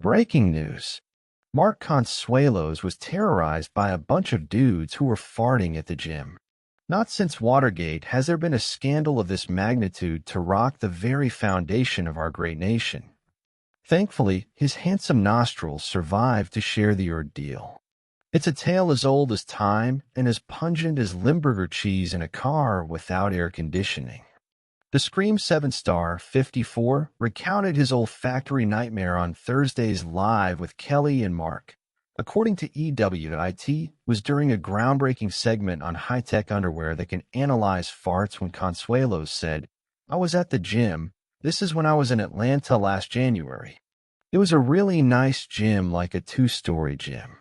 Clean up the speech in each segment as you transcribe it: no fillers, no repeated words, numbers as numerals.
Breaking news. Mark Consuelos was terrorized by a bunch of dudes who were farting at the gym. Not since Watergate has there been a scandal of this magnitude to rock the very foundation of our great nation. Thankfully, his handsome nostrils survived to share the ordeal. It's a tale as old as time and as pungent as Limburger cheese in a car without air conditioning. The Scream 7-star 54 recounted his olfactory nightmare on Thursday's Live with Kelly and Mark. According to EWIT, was during a groundbreaking segment on high-tech underwear that can analyze farts when Consuelos said, "I was at the gym. This is when I was in Atlanta last January. It was a really nice gym, like a 2-story gym.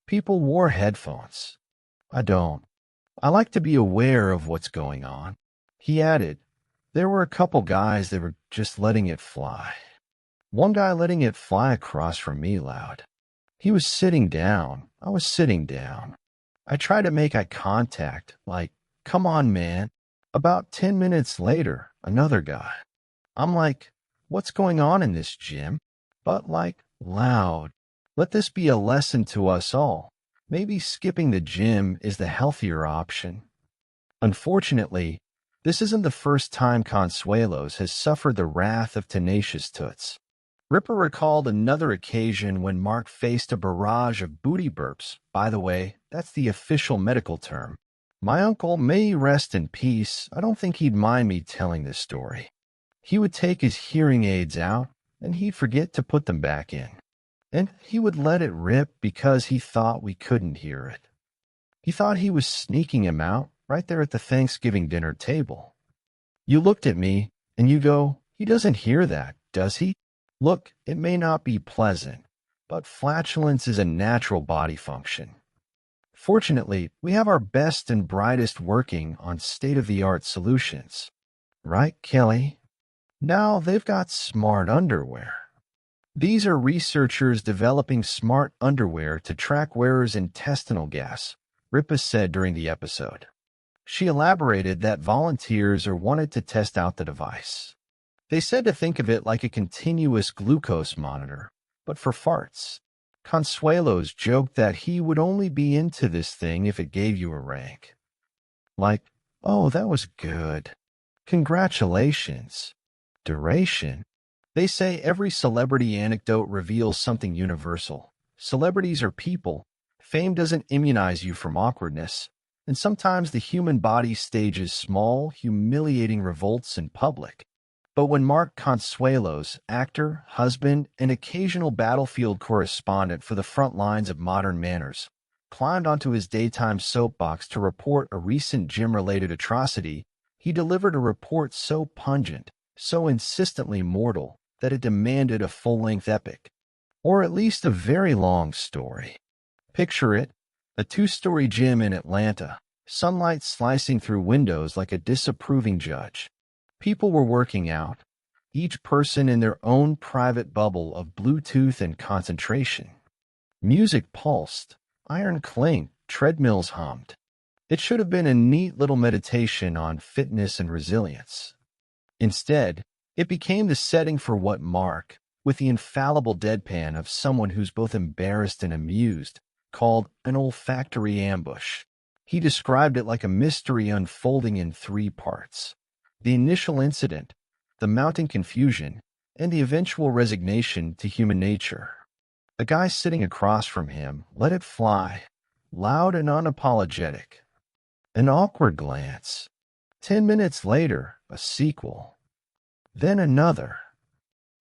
People wore headphones. I don't. I like to be aware of what's going on." He added, "There were a couple guys that were just letting it fly. One guy letting it fly across from me loud. He was sitting down. I was sitting down. I tried to make eye contact, like, come on, man." About 10 minutes later, another guy. I'm like, "What's going on in this gym?" But like, loud. Let this be a lesson to us all. Maybe skipping the gym is the healthier option. Unfortunately, this isn't the first time Consuelos has suffered the wrath of tenacious toots. Ripa recalled another occasion when Mark faced a barrage of booty burps. By the way, that's the official medical term. My uncle, may he rest in peace, I don't think he'd mind me telling this story. He would take his hearing aids out, and he'd forget to put them back in. And he would let it rip because he thought we couldn't hear it. He thought he was sneaking him out right there at the Thanksgiving dinner table. You looked at me, and you go, "He doesn't hear that, does he?" Look, it may not be pleasant, but flatulence is a natural body function. Fortunately, we have our best and brightest working on state-of-the-art solutions. Right, Kelly? Now they've got smart underwear. These are researchers developing smart underwear to track wearers' intestinal gas, Ripa said during the episode. She elaborated that volunteers are wanted to test out the device. They said to think of it like a continuous glucose monitor, but for farts. Consuelos joked that he would only be into this thing if it gave you a rank. Like, "Oh, that was good. Congratulations." Duration. They say every celebrity anecdote reveals something universal. Celebrities are people. Fame doesn't immunize you from awkwardness. And sometimes the human body stages small, humiliating revolts in public. But when Mark Consuelos, actor, husband, and occasional battlefield correspondent for the front lines of modern manners, climbed onto his daytime soapbox to report a recent gym-related atrocity, he delivered a report so pungent, so insistently mortal, that it demanded a full-length epic. Or at least a very long story. Picture it, a 2-story gym in Atlanta, sunlight slicing through windows like a disapproving judge. People were working out, each person in their own private bubble of Bluetooth and concentration. Music pulsed, iron clinked, treadmills hummed. It should have been a neat little meditation on fitness and resilience. Instead, it became the setting for what Mark, with the infallible deadpan of someone who's both embarrassed and amused, called an olfactory ambush. He described it like a mystery unfolding in 3 parts. The initial incident, the mounting confusion, and the eventual resignation to human nature. A guy sitting across from him let it fly, loud and unapologetic. An awkward glance. 10 minutes later, a sequel. Then another.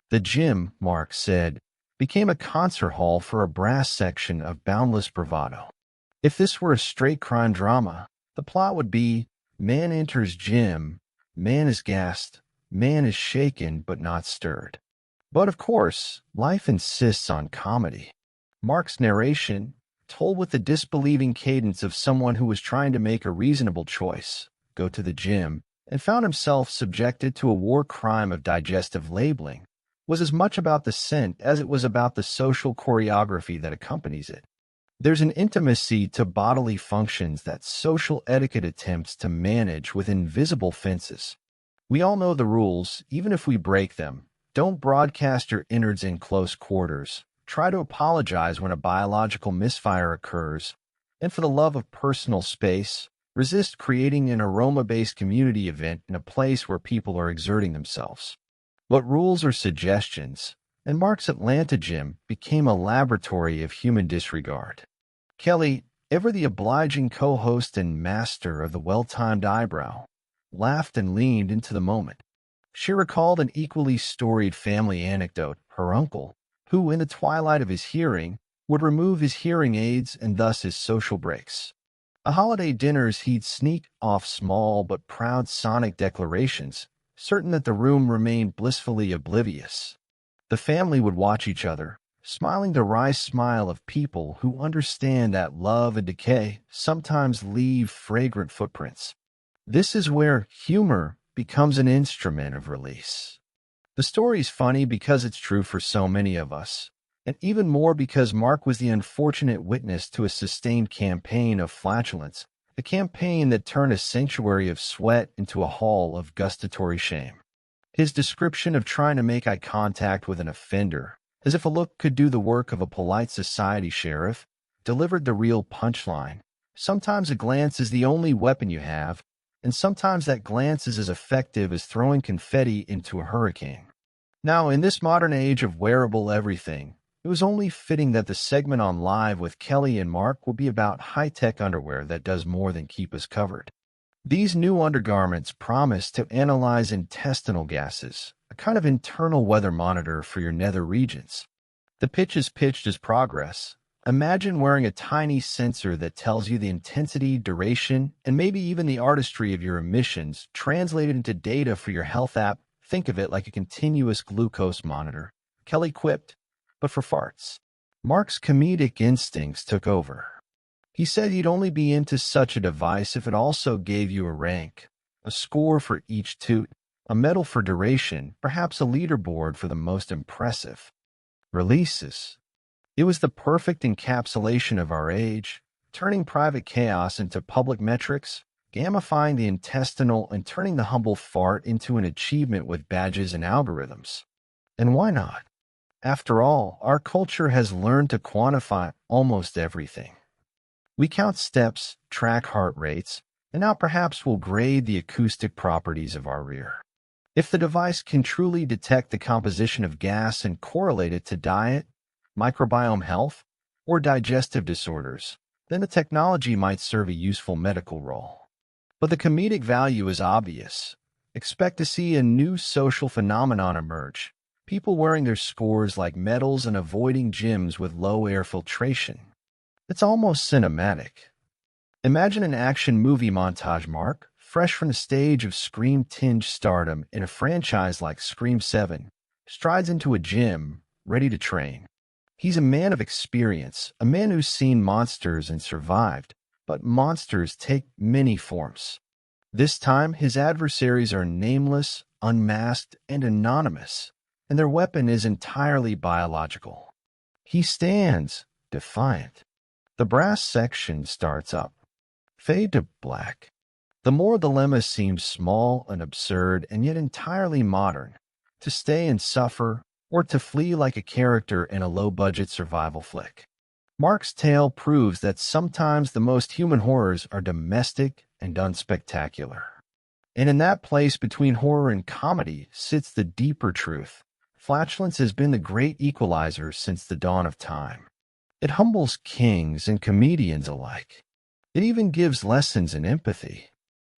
The gym, Mark said, became a concert hall for a brass section of boundless bravado. If this were a straight crime drama, the plot would be, man enters gym, man is gassed, man is shaken but not stirred. But of course, life insists on comedy. Mark's narration, told with the disbelieving cadence of someone who was trying to make a reasonable choice, go to the gym, and found himself subjected to a war crime of digestive labeling, was as much about the scent as it was about the social choreography that accompanies it. There's an intimacy to bodily functions that social etiquette attempts to manage with invisible fences. We all know the rules, even if we break them. Don't broadcast your innards in close quarters. try to apologize when a biological misfire occurs, and for the love of personal space, resist creating an aroma-based community event in a place where people are exerting themselves. But rules are suggestions, and Mark's Atlanta gym became a laboratory of human disregard. Kelly, ever the obliging co-host and master of the well-timed eyebrow, laughed and leaned into the moment. She recalled an equally storied family anecdote. Her uncle, who in the twilight of his hearing, would remove his hearing aids and thus his social breaks. At holiday dinners, he'd sneak off small but proud sonic declarations, certain that the room remained blissfully oblivious. The family would watch each other, smiling the wry smile of people who understand that love and decay sometimes leave fragrant footprints. This is where humor becomes an instrument of release. The story's funny because it's true for so many of us, and even more because Mark was the unfortunate witness to a sustained campaign of flatulence, a campaign that turned a sanctuary of sweat into a hall of gustatory shame. His description of trying to make eye contact with an offender, as if a look could do the work of a polite society sheriff, delivered the real punchline. Sometimes a glance is the only weapon you have, and sometimes that glance is as effective as throwing confetti into a hurricane. Now, in this modern age of wearable everything, it was only fitting that the segment on Live with Kelly and Mark would be about high-tech underwear that does more than keep us covered. These new undergarments promise to analyze intestinal gases, a kind of internal weather monitor for your nether regions. The pitch is pitched as progress. Imagine wearing a tiny sensor that tells you the intensity, duration, and maybe even the artistry of your emissions translated into data for your health app. Think of it like a continuous glucose monitor, Kelly quipped, but for farts. Mark's comedic instincts took over. He said he'd only be into such a device if it also gave you a rank, a score for each toot, a medal for duration, perhaps a leaderboard for the most impressive releases. It was the perfect encapsulation of our age, turning private chaos into public metrics, gamifying the intestinal and turning the humble fart into an achievement with badges and algorithms. And why not? After all, our culture has learned to quantify almost everything. We count steps, track heart rates, and now perhaps we'll grade the acoustic properties of our rear. If the device can truly detect the composition of gas and correlate it to diet, microbiome health, or digestive disorders, then the technology might serve a useful medical role. But the comedic value is obvious. Expect to see a new social phenomenon emerge, people wearing their scores like medals and avoiding gyms with low air filtration. It's almost cinematic. Imagine an action movie montage Mark, fresh from the stage of Scream-tinged stardom in a franchise like Scream 7, strides into a gym, ready to train. He's a man of experience, a man who's seen monsters and survived, but monsters take many forms. This time, his adversaries are nameless, unmasked, and anonymous, and their weapon is entirely biological. He stands, defiant. The brass section starts up. Fade to black. The moral dilemma seems small and absurd and yet entirely modern. To stay and suffer, or to flee like a character in a low-budget survival flick. Mark's tale proves that sometimes the most human horrors are domestic and unspectacular. And in that place between horror and comedy sits the deeper truth. Flatulence has been the great equalizer since the dawn of time. It humbles kings and comedians alike. It even gives lessons in empathy.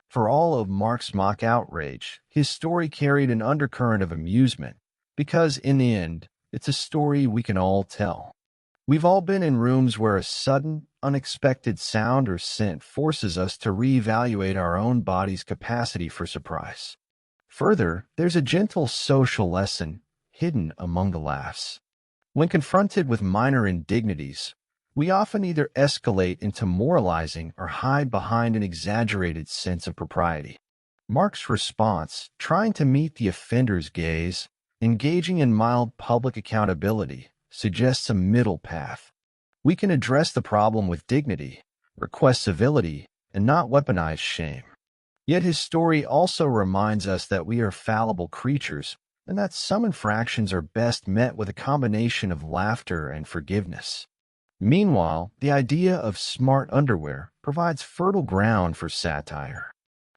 For all of Mark's mock outrage, his story carried an undercurrent of amusement, because in the end, it's a story we can all tell. We've all been in rooms where a sudden, unexpected sound or scent forces us to reevaluate our own body's capacity for surprise. Further, there's a gentle social lesson hidden among the laughs. When confronted with minor indignities, we often either escalate into moralizing or hide behind an exaggerated sense of propriety. Mark's response, trying to meet the offender's gaze, engaging in mild public accountability, suggests a middle path. We can address the problem with dignity, request civility, and not weaponize shame. Yet his story also reminds us that we are fallible creatures, and that some infractions are best met with a combination of laughter and forgiveness. Meanwhile, the idea of smart underwear provides fertile ground for satire.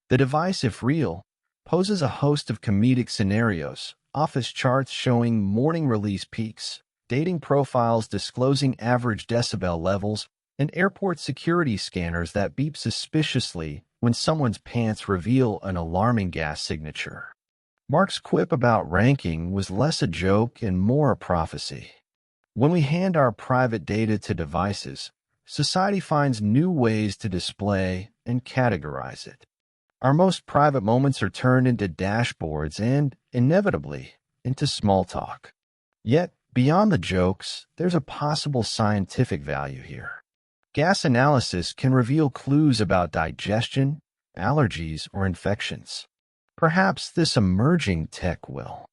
The device, if real, poses a host of comedic scenarios, office charts showing morning release peaks, dating profiles disclosing average decibel levels, and airport security scanners that beep suspiciously when someone's pants reveal an alarming gas signature. Mark's quip about ranking was less a joke and more a prophecy. When we hand our private data to devices, society finds new ways to display and categorize it. Our most private moments are turned into dashboards and, inevitably, into small talk. Yet, beyond the jokes, there's a possible scientific value here. Gas analysis can reveal clues about digestion, allergies, or infections. Perhaps this emerging tech will.